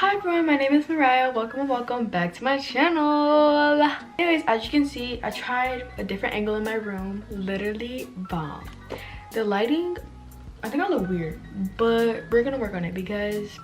Hi everyone, my name is Mariah. Welcome and welcome back to my channel. Anyways, as you can see, I tried a different angle in my room. Literally bomb. The lighting, I think I look weird, but we're gonna work on it because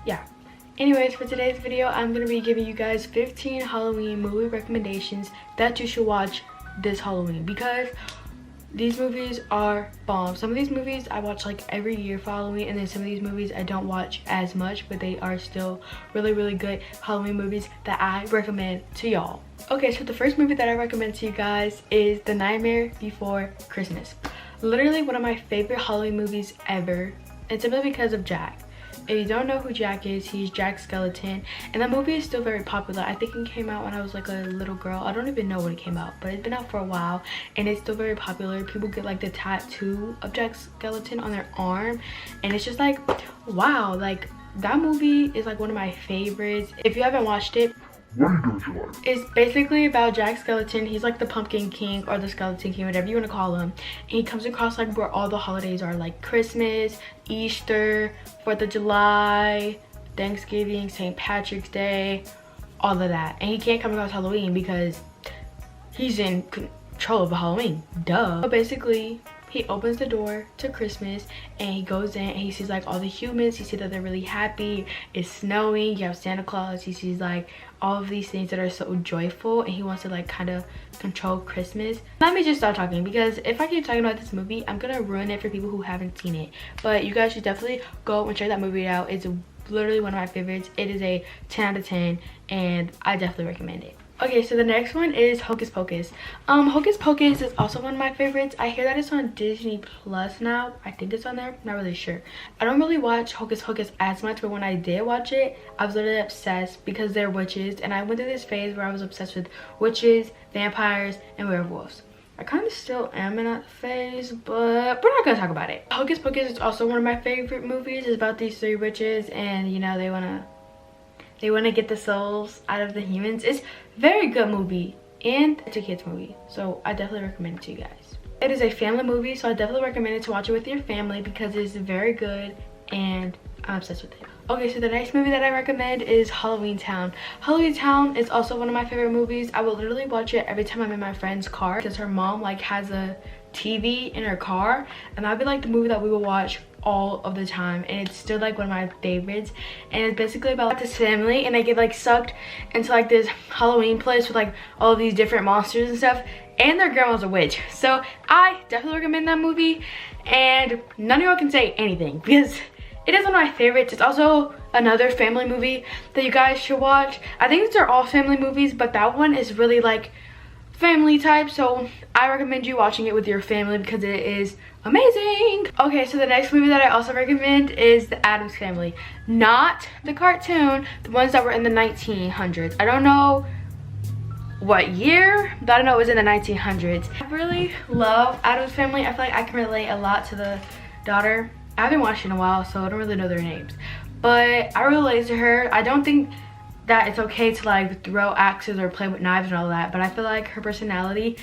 yeah. Anyways, for today's video, I'm gonna be giving you guys 15 Halloween movie recommendations that you should watch this Halloween because these movies are bomb. Some of these movies I watch like every year for Halloween, and then some of these movies I don't watch as much, but they are still really good Halloween movies that I recommend to y'all. Okay, so the first movie that I recommend to you guys is The Nightmare Before Christmas. Literally one of my favorite Halloween movies ever, and simply because of Jack. If you don't know who Jack is, he's Jack Skellington, and that movie is still very popular. I think it came out when I was like a little girl. I don't even know when it came out, but it's been out for a while and it's still very popular. People get like the tattoo of Jack Skellington on their arm, and it's just like, wow, like that movie is like one of my favorites. If you haven't watched it, what are you doing with your life? It's basically about Jack Skellington. He's like the Pumpkin King or the Skeleton King, whatever you want to call him. And he comes across like where all the holidays are, like Christmas, Easter, 4th of July, Thanksgiving, St. Patrick's Day, all of that. And he can't come across Halloween because he's in control of Halloween. Duh. So basically, he opens the door to Christmas and he goes in and he sees like all the humans. He sees that they're really happy. It's snowing. You have Santa Claus. He sees like all of these things that are so joyful, and he wants to like kind of control Christmas. Let me just start talking because if I keep talking about this movie, I'm gonna ruin it for people who haven't seen it. But you guys should definitely go and check that movie out. It's literally one of my favorites. It is a 10 out of 10 and I definitely recommend it. Okay, so the next one is Hocus Pocus. Hocus Pocus is also one of my favorites. I hear that it's on Disney Plus now. I think it's on there, not really sure. I don't really watch Hocus Pocus as much, but when I did watch it, I was literally obsessed because they're witches, and I went through this phase where I was obsessed with witches, vampires, and werewolves. I kind of still am in that phase, but we're not gonna talk about it. Hocus Pocus is also one of my favorite movies. It's about these 3 witches, and you know, they want to get the souls out of the humans. It's a very good movie, and it's a kids movie, so I definitely recommend it to you guys. It is a family movie, so I definitely recommend it to watch it with your family because it's very good and I'm obsessed with it. Okay, so the next movie that I recommend is Halloween Town. Halloween Town is also one of my favorite movies. I will literally watch it every time I'm in my friend's car because her mom like has a TV in her car, and that'd be like the movie that we will watch all of the time, and it's still like one of my favorites. And it's basically about like, this family, and they get like sucked into like this Halloween place with like all of these different monsters and stuff, and their grandma's a witch. So I definitely recommend that movie, and none of y'all can say anything because it is one of my favorites. It's also another family movie that you guys should watch. I think these are all family movies, but that one is really like family type, so I recommend you watching it with your family because it is amazing. Okay, so the next movie that I also recommend is The Addams Family. Not the cartoon, the ones that were in the 1900s. I don't know what year, but I know it was in the 1900s. I really love Addams Family. I feel like I can relate a lot to the daughter. I haven't watched it in a while, so I don't really know their names, but I relate to her. I don't think that it's okay to like throw axes or play with knives and all that, but I feel like her personality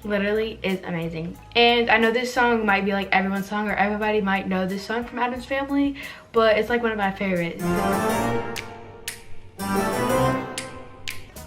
literally is amazing. And I know this song might be like everyone's song, or everybody might know this song from Addams Family, but it's like one of my favorites.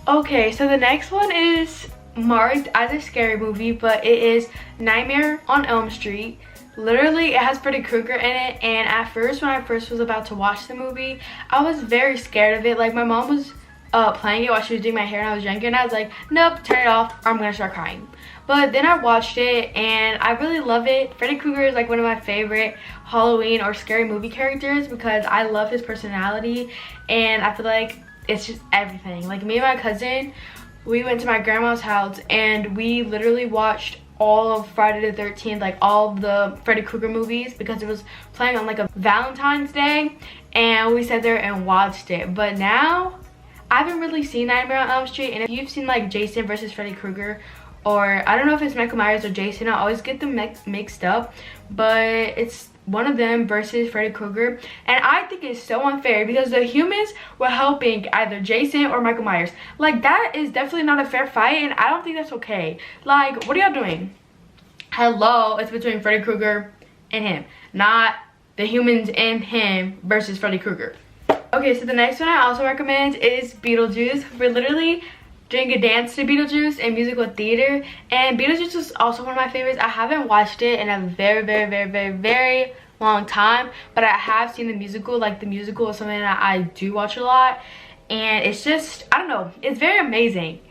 Okay, so the next one is marked as a scary movie, but it is Nightmare on Elm Street. Literally, it has Freddy Krueger in it, and at first, when I first was about to watch the movie, I was very scared of it. Like, my mom was playing it while she was doing my hair and I was younger, and I was like, nope, turn it off or I'm gonna start crying. But then I watched it and I really love it. Freddy Krueger is like one of my favorite Halloween or scary movie characters because I love his personality, and I feel like it's just everything. Like, me and my cousin, we went to my grandma's house and we literally watched all of Friday the 13th, like all of the Freddy Krueger movies, because it was playing on like a Valentine's Day, and we sat there and watched it. But now I haven't really seen Nightmare on Elm Street, and if you've seen like Jason versus Freddy Krueger, or I don't know if it's Michael Myers or Jason, I always get them mixed up, but it's one of them versus Freddy Krueger, and I think it's so unfair because the humans were helping either Jason or Michael Myers. Like, that is definitely not a fair fight, and I don't think that's okay. Like, what are y'all doing? Hello, it's between Freddy Krueger and him, not the humans and him versus Freddy Krueger. Okay, so the next one I also recommend is Beetlejuice. We're literally doing a dance to Beetlejuice in musical theater, and Beetlejuice was also one of my favorites. I haven't watched it in a very long time, but I have seen the musical. Like, the musical is something that I do watch a lot, and it's just, I don't know, it's very amazing.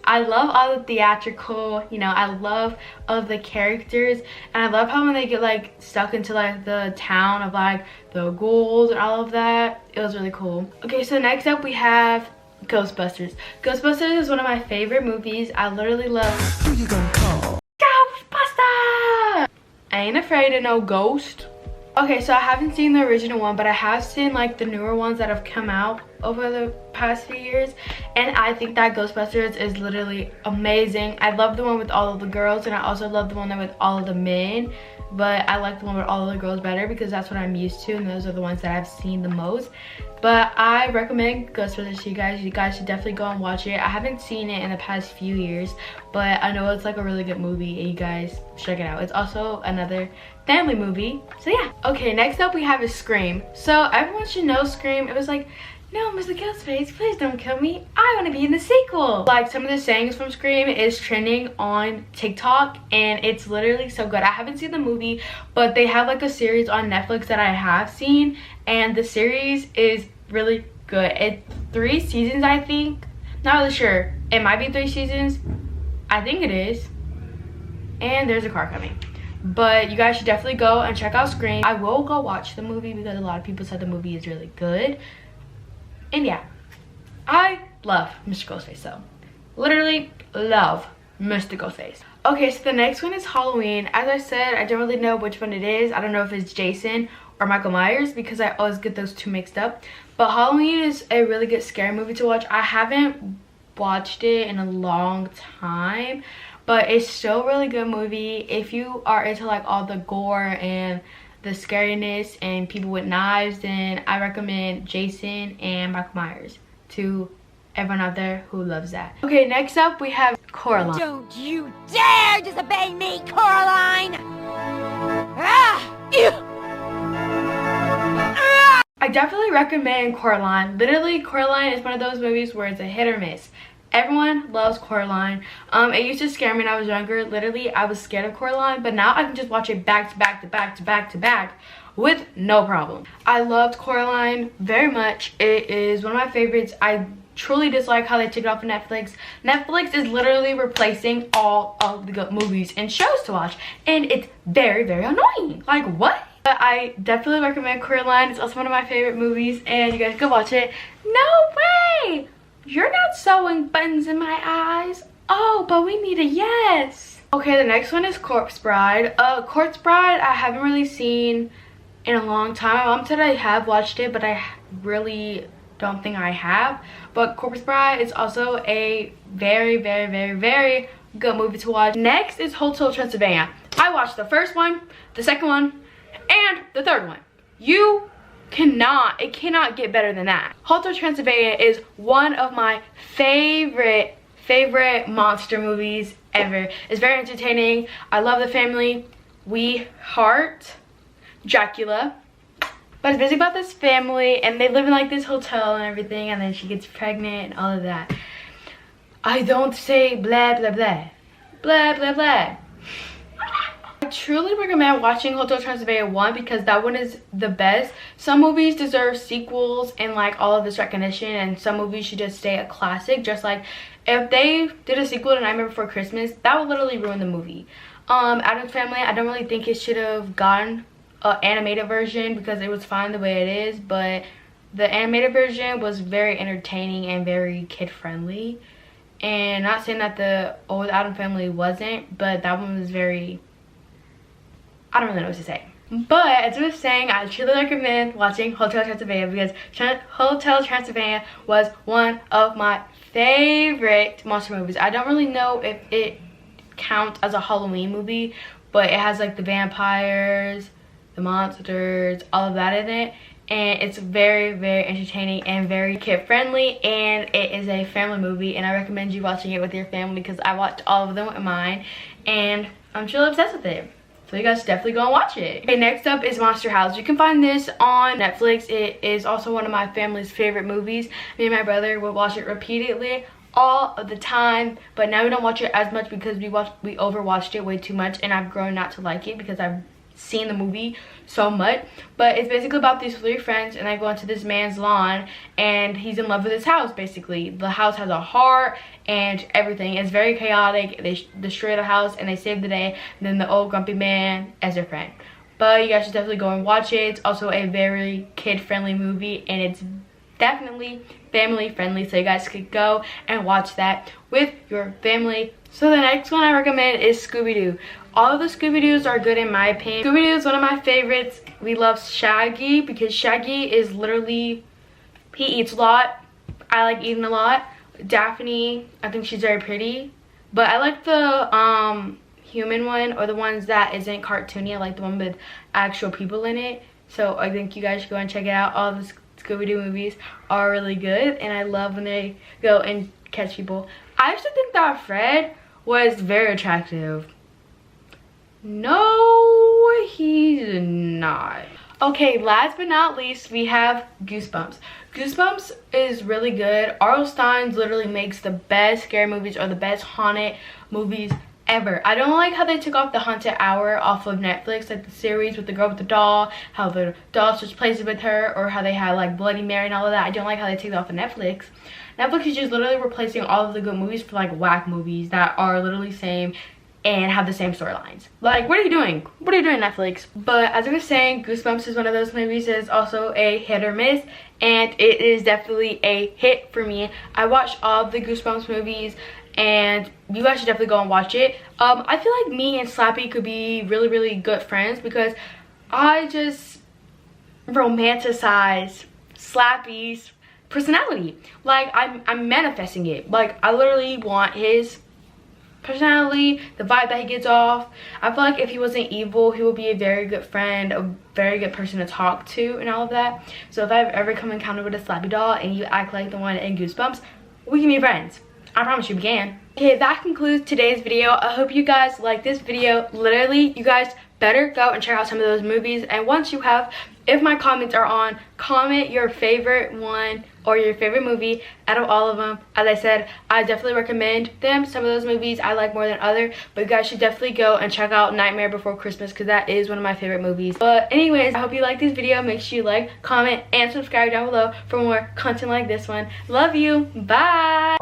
I love all the theatrical, you know, I love all of the characters, and I love how when they get like stuck into like the town of like the ghouls and all of that, it was really cool. Okay, so next up we have Ghostbusters. Ghostbusters is one of my favorite movies. I literally love Who You Gonna Call? Ghostbusters! I ain't afraid of no ghost. Okay, so I haven't seen the original one, but I have seen like the newer ones that have come out over the past few years, and I think that Ghostbusters is literally amazing. I love the one with all of the girls, and I also love the one with all of the men, but I like the one with all of the girls better because that's what I'm used to, and those are the ones that I've seen the most. But I recommend Ghostbusters to you guys. You guys should definitely go and watch it. I haven't seen it in the past few years, but I know it's like a really good movie, and you guys should check it out. It's also another family movie, so yeah. Okay, next up we have is Scream. So everyone should know Scream. It was like, no, Mr. Ghostface, please don't kill me. I want to be in the sequel. Like, some of the sayings from Scream is trending on TikTok, and it's literally so good. I haven't seen the movie, but they have like a series on Netflix that I have seen, and the series is really good. It's 3 seasons, I think. Not really sure. It might be 3 seasons. I think it is. And there's a car coming. But you guys should definitely go and check out Scream. I will go watch the movie because a lot of people said the movie is really good. And yeah, I love Mr. Ghostface, so literally love Mr. Ghostface. Okay, so the next one is Halloween. As I said, I don't really know which one it is. I don't know if it's Jason or Michael Myers because I always get those two mixed up. But Halloween is a really good scary movie to watch. I haven't watched it in a long time, but it's still a really good movie. If you are into like all the gore and the scariness and people with knives, then I recommend Jason and Michael Myers to everyone out there who loves that. Okay, next up we have Coraline. Don't you dare disobey me, Coraline! Ah! Ew! Ah! I definitely recommend Coraline. Literally, Coraline is one of those movies where it's a hit or miss. Everyone loves Coraline. It used to scare me when I was younger. Literally, I was scared of Coraline, but now I can just watch it back to back to back to back to back with no problem. I loved Coraline very much. It is one of my favorites. I truly dislike how they took it off of Netflix. Netflix is literally replacing all of the good movies and shows to watch, and it's very annoying. Like, what? But I definitely recommend Coraline. It's also one of my favorite movies, and you guys go watch it. No way! You're not sewing buttons in my eyes. Oh, but we need a yes. Okay, the next one is Corpse Bride. Corpse Bride I haven't really seen in a long time. My mom said I have watched it, but I really don't think I have. But Corpse Bride is also a very good movie to watch. Next is Hotel Transylvania. I watched the first one, the second one, and the third one. It cannot get better than that. Hotel Transylvania is one of my favorite monster movies ever. It's very entertaining. I love the family. We heart Dracula. But it's basically about this family, and they live in like this hotel and everything, and then she gets pregnant and all of that. I don't say blah blah blah. Blah blah blah. I truly recommend watching Hotel Transylvania 1 because that one is the best. Some movies deserve sequels and like all of this recognition, and some movies should just stay a classic. Just like if they did a sequel to Nightmare Before Christmas, that would literally ruin the movie. Addams Family, I don't really think it should have gotten an animated version because it was fine the way it is, but the animated version was very entertaining and very kid friendly. And not saying that the old Addams Family wasn't, but that one was very, I don't really know what to say. But as I was saying, I truly recommend watching Hotel Transylvania because Hotel Transylvania was one of my favorite monster movies. I don't really know if it counts as a Halloween movie, but it has like the vampires, the monsters, all of that in it. And it's very entertaining and very kid friendly, and it is a family movie, and I recommend you watching it with your family because I watched all of them with mine and I'm truly obsessed with it. So you guys definitely go and watch it. Okay, next up is Monster House. You can find this on Netflix. It is also one of my family's favorite movies. Me and my brother would watch it repeatedly all of the time, but now we don't watch it as much because we overwatched it way too much, and I've grown not to like it because I've seen the movie so much. But it's basically about these 3 friends, and they go into this man's lawn, and he's in love with his house. Basically the house has a heart and everything. It's very chaotic. They destroy the house and they save the day, and then the old grumpy man as their friend. But you guys should definitely go and watch it. It's also a very kid-friendly movie, and it's definitely family friendly, so you guys could go and watch that with your family. So the next one I recommend is Scooby-Doo. All of the Scooby-Doos are good in my opinion. Scooby-Doo is one of my favorites. We love Shaggy because Shaggy is literally, he eats a lot. I like eating a lot. Daphne, I think she's very pretty, but I like the human one, or the ones that isn't cartoony. I like the one with actual people in it. So I think you guys should go and check it out. All the Scooby-Doo movies are really good, and I love when they go and catch people. I used to think that Fred was very attractive. No, he's not. Okay, last but not least, we have Goosebumps. Goosebumps is really good. R.L. Stine literally makes the best scary movies, or the best haunted movies ever. I don't like how they took off the Haunted Hour off of Netflix, like the series with the girl with the doll, how the doll switched places with her, or how they had like Bloody Mary and all of that. I don't like how they take it off of Netflix. Netflix is just literally replacing all of the good movies for like whack movies that are literally same and have the same storylines. Like, what are you doing? What are you doing, Netflix? But as I was saying, Goosebumps is one of those movies that is also a hit or miss, and it is definitely a hit for me. I watched all of the Goosebumps movies, and you guys should definitely go and watch it. I feel like me and Slappy could be really, really good friends because I just romanticize Slappy's personality. Like, I'm manifesting it. Like, I literally want his personality, the vibe that he gets off. I feel like if he wasn't evil, he would be a very good friend, a very good person to talk to, and all of that. So if I've ever come encounter with a Slappy doll and you act like the one in Goosebumps, we can be friends. I promise you we can. Okay, that concludes today's video. I hope you guys like this video. Literally, you guys better go and check out some of those movies, and once you have, if my comments are on, comment your favorite one or your favorite movie out of all of them. As I said, I definitely recommend them. Some of those movies I like more than others, but you guys should definitely go and check out Nightmare Before Christmas because that is one of my favorite movies. But anyways, I hope you like this video. Make sure you like, comment, and subscribe down below for more content like this one. Love you. Bye.